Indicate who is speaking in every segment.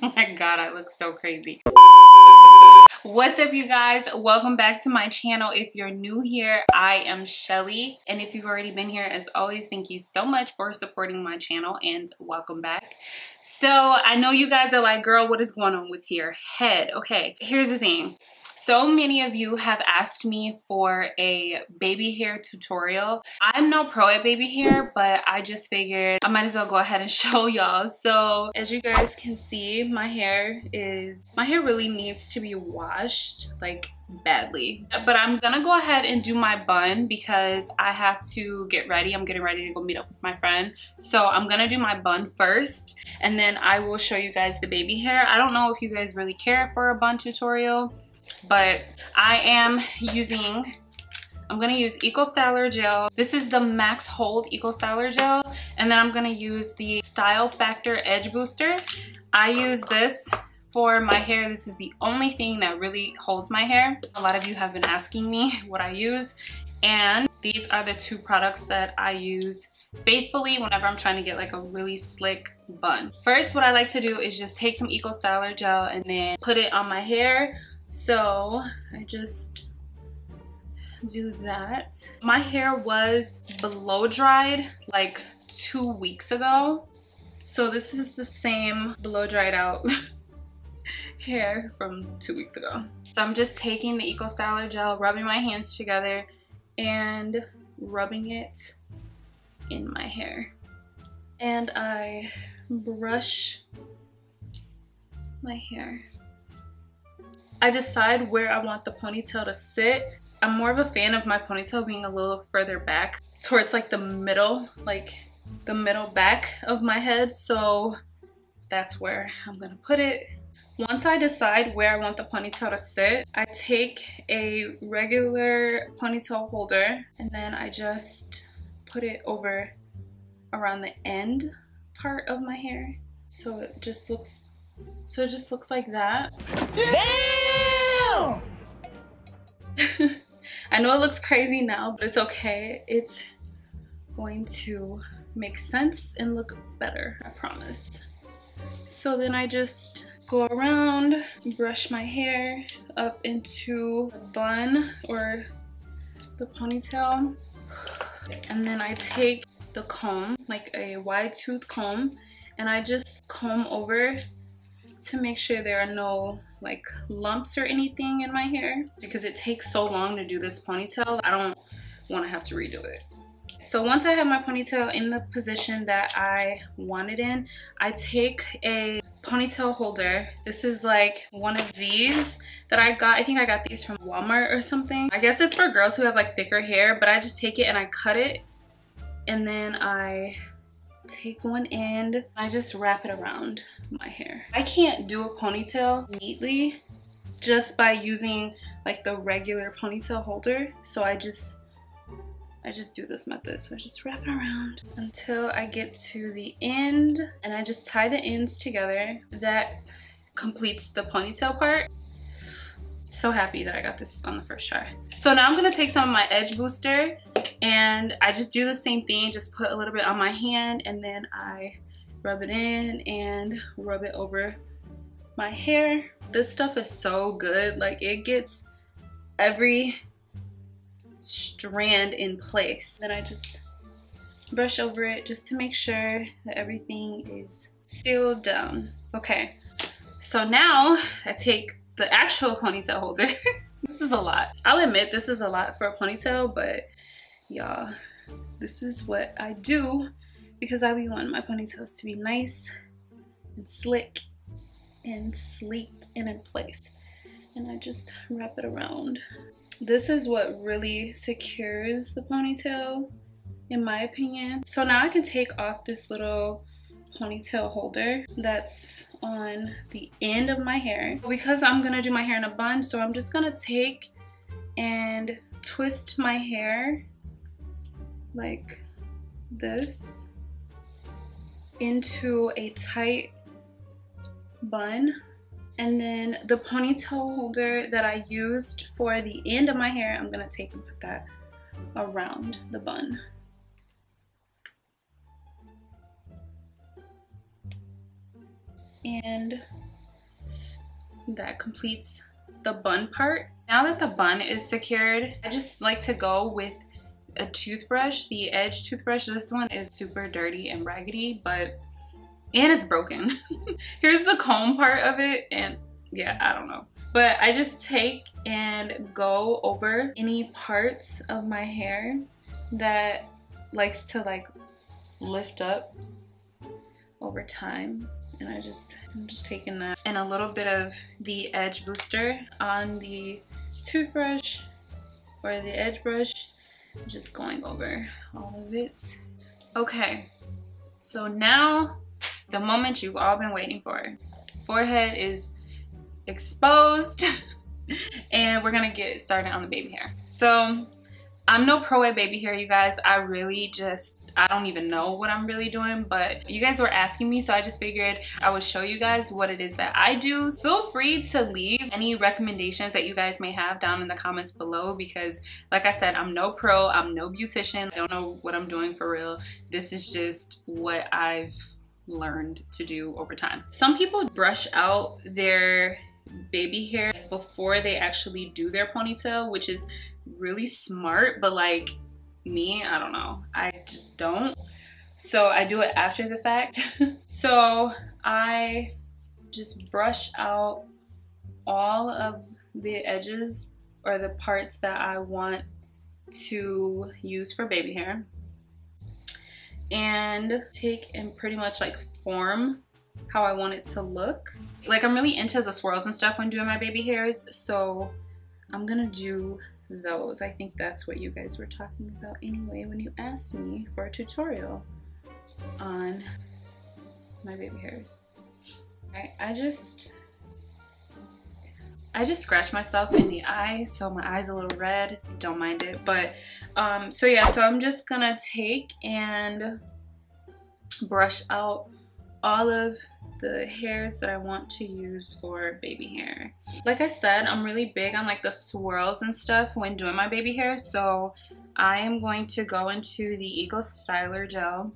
Speaker 1: Oh my god, I look so crazy. What's up, you guys? Welcome back to my channel. If you're new here, I am Shelly, and if you've already been here, as always, thank you so much for supporting my channel and welcome back. So I know you guys are like, girl, what is going on with your head? Okay, here's the thing. So many of you have asked me for a baby hair tutorial. I'm no pro at baby hair, but I just figured I might as well go ahead and show y'all. So as you guys can see, my hair really needs to be washed, like badly. But I'm gonna go ahead and do my bun because I have to get ready. I'm getting ready to go meet up with my friend. So I'm gonna do my bun first and then I will show you guys the baby hair. I don't know if you guys really care for a bun tutorial, but I'm gonna use Eco Styler gel. This is the Max Hold Eco Styler gel, and then I'm gonna use the Style Factor Edge Booster. I use this for my hair. This is the only thing that really holds my hair. A lot of you have been asking me what I use, and these are the two products that I use faithfully whenever I'm trying to get like a really slick bun. First, what I like to do is just take some Eco Styler gel and then put it on my hair. So I just do that. My hair was blow dried like 2 weeks ago. So this is the same blow dried out hair from 2 weeks ago. So I'm just taking the Eco Styler gel, rubbing my hands together and rubbing it in my hair. And I brush my hair. I decide where I want the ponytail to sit. I'm more of a fan of my ponytail being a little further back towards like the middle back of my head. So that's where I'm gonna put it. Once I decide where I want the ponytail to sit, I take a regular ponytail holder and then I just put it over around the end part of my hair. So it just looks like that. Damn! I know it looks crazy now, but it's okay. It's going to make sense and look better, I promise. So then I just go around, brush my hair up into the bun or the ponytail. And then I take the comb, like a wide tooth comb, and I just comb over to make sure there are no like lumps or anything in my hair because it takes so long to do this ponytail. I don't want to have to redo it. So once I have my ponytail in the position that I want it in, I take a ponytail holder. This is like one of these that I got. I think I got these from Walmart or something. I guess it's for girls who have like thicker hair, but I just take it and I cut it and then I take one end, I just wrap it around my hair. I can't do a ponytail neatly just by using like the regular ponytail holder, so I just do this method. So I just wrap it around until I get to the end and I just tie the ends together. That completes the ponytail part. So happy that I got this on the first try. So now I'm gonna take some of my edge booster and I just do the same thing, just put a little bit on my hand and then I rub it in and rub it over my hair. This stuff is so good. Like it gets every strand in place. Then I just brush over it just to make sure that everything is sealed down. Okay, so now I take the actual ponytail holder. This is a lot. I'll admit this is a lot for a ponytail, but y'all, this is what I do because I be wanting my ponytails to be nice and slick and sleek and in place. And I just wrap it around. This is what really secures the ponytail, in my opinion. So now I can take off this little ponytail holder that's on the end of my hair because I'm gonna do my hair in a bun. So I'm just gonna take and twist my hair like this into a tight bun, and then the ponytail holder that I used for the end of my hair, I'm gonna take and put that around the bun. And that completes the bun part. Now that the bun is secured, I just like to go with a toothbrush, the edge toothbrush. This one is super dirty and raggedy, and it's broken. Here's the comb part of it, and yeah, I don't know. But I just take and go over any parts of my hair that likes to like lift up over time. And I'm just taking that and a little bit of the edge booster on the toothbrush or the edge brush, just going over all of it. Okay, so now the moment you've all been waiting for. Forehead is exposed and we're gonna get started on the baby hair. So I'm no pro at baby hair, you guys. I don't even know what I'm really doing, but you guys were asking me, so I just figured I would show you guys what it is that I do. Feel free to leave any recommendations that you guys may have down in the comments below, because like I said, I'm no pro, I'm no beautician. I don't know what I'm doing for real. This is just what I've learned to do over time. Some people brush out their baby hair before they actually do their ponytail, which is really smart, but like me, I don't know, I just don't. So I do it after the fact. So I just brush out all of the edges or the parts that I want to use for baby hair, and take and pretty much like form how I want it to look. Like, I'm really into the swirls and stuff when doing my baby hairs, so I'm gonna do those. I think that's what you guys were talking about anyway when you asked me for a tutorial on my baby hairs. I just scratched myself in the eye, so my eye's a little red. Don't mind it. But so yeah, so I'm just gonna take and brush out all of the hairs that I want to use for baby hair. Like I said, I'm really big on like the swirls and stuff when doing my baby hair, so I am going to go into the Eco Styler gel,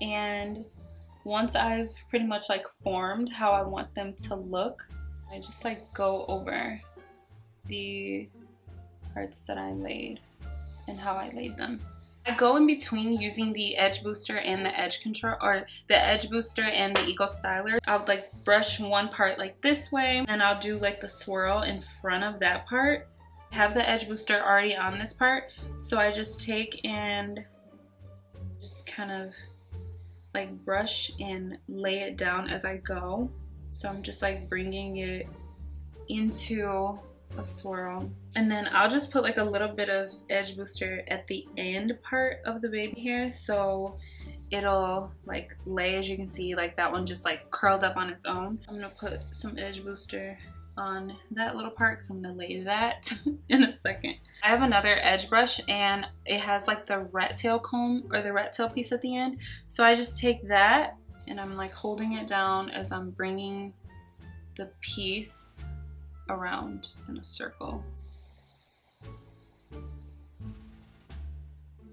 Speaker 1: and once I've pretty much like formed how I want them to look, I just like go over the parts that I laid and how I laid them. I go in between using the edge booster and the edge control, or the edge booster and the Eco Styler. I would like brush one part like this way, and I'll do like the swirl in front of that part. I have the edge booster already on this part, so I just take and just kind of like brush and lay it down as I go. So I'm just like bringing it into a swirl, and then I'll just put like a little bit of edge booster at the end part of the baby hair, so it'll like lay, as you can see, like that one just like curled up on its own. I'm gonna put some edge booster on that little part, so I'm gonna lay that in a second. I have another edge brush, and it has like the rat tail comb or the rat tail piece at the end, so I just take that and I'm like holding it down as I'm bringing the piece around in a circle.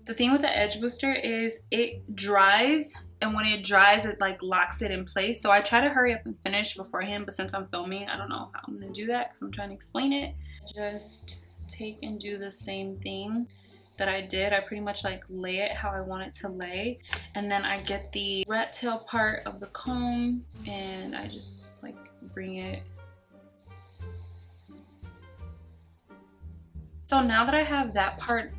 Speaker 1: The thing with the edge booster is it dries, and when it dries it like locks it in place, so I try to hurry up and finish beforehand, but since I'm filming, I don't know how I'm gonna do that because I'm trying to explain it. Just take and do the same thing that I did. I pretty much like lay it how I want it to lay, and then I get the rat tail part of the comb and I just like bring it. So now that I have that part,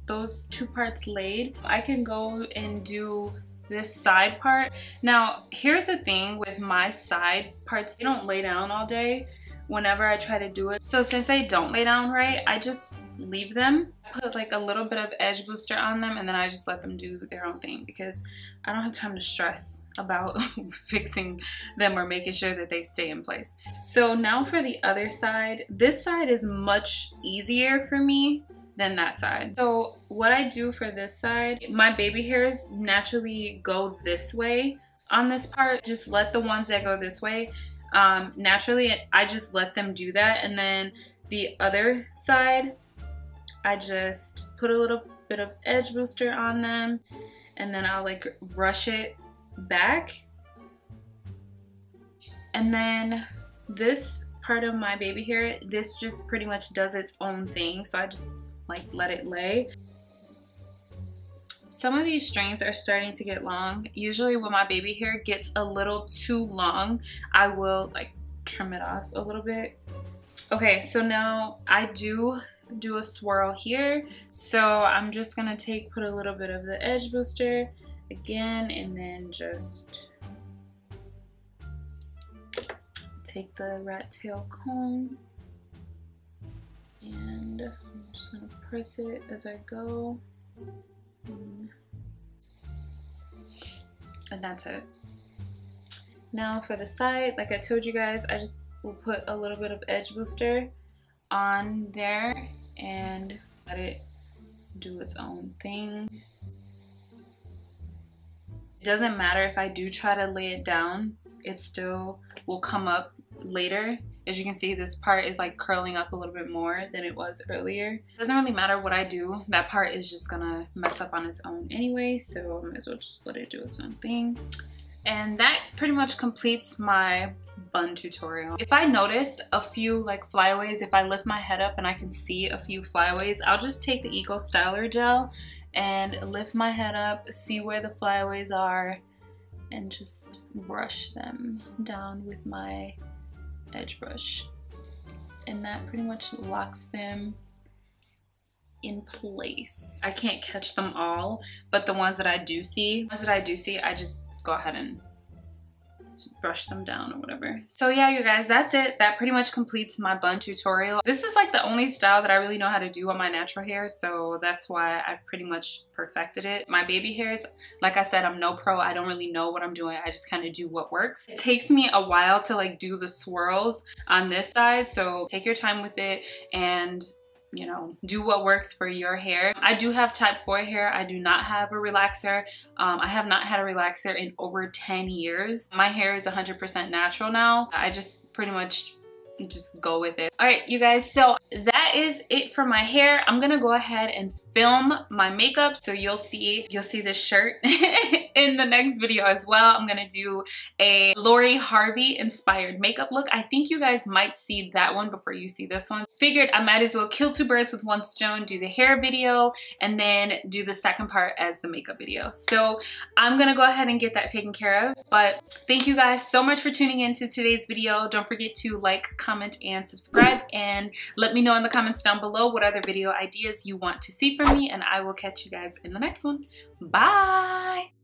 Speaker 1: those two parts laid, I can go and do this side part. Now, here's the thing with my side parts, they don't lay down all day whenever I try to do it. So since they don't lay down right, I just leave them, put like a little bit of edge booster on them, and then I just let them do their own thing because I don't have time to stress about fixing them or making sure that they stay in place. So now for the other side, this side is much easier for me than that side. So what I do for this side, my baby hairs naturally go this way on this part. Just let the ones that go this way, naturally I just let them do that, and then the other side I just put a little bit of edge booster on them, and then I'll like brush it back. And then this part of my baby hair, this just pretty much does its own thing, so I just like let it lay. Some of these strands are starting to get long. Usually when my baby hair gets a little too long, I will like trim it off a little bit. Okay, so now I do a swirl here, so I'm just gonna put a little bit of the edge booster again, and then just take the rat tail comb, and I'm just gonna press it as I go, and that's it. Now for the side, like I told you guys, I just will put a little bit of edge booster on there and let it do its own thing. It doesn't matter if I do try to lay it down, it still will come up later. As you can see, this part is like curling up a little bit more than it was earlier. It doesn't really matter what I do, that part is just gonna mess up on its own anyway, so I might as well just let it do its own thing. And that pretty much completes my bun tutorial. If I notice a few like flyaways, if I lift my head up and I can see a few flyaways, I'll just take the Eco Styler gel and lift my head up, see where the flyaways are, and just brush them down with my edge brush. And that pretty much locks them in place. I can't catch them all, but the ones that I do see, I just go ahead and brush them down or whatever. So yeah, you guys, that's it. That pretty much completes my bun tutorial. This is like the only style that I really know how to do on my natural hair, so that's why I've pretty much perfected it. My baby hairs, like I said, I'm no pro. I don't really know what I'm doing. I just kind of do what works. It takes me a while to like do the swirls on this side, so take your time with it and, you know, do what works for your hair. I do have type 4 hair. I do not have a relaxer. I have not had a relaxer in over 10 years. My hair is 100% natural now. I just pretty much just go with it. All right, you guys, so that is it for my hair. I'm gonna go ahead and film my makeup, so you'll see this shirt in the next video as well. I'm gonna do a Lori Harvey inspired makeup look. I think you guys might see that one before you see this one. Figured I might as well kill two birds with one stone, do the hair video and then do the second part as the makeup video. So I'm gonna go ahead and get that taken care of. But thank you guys so much for tuning into today's video. Don't forget to like, comment, and subscribe, and let me know in the comments down below what other video ideas you want to see from me, and I will catch you guys in the next one. Bye!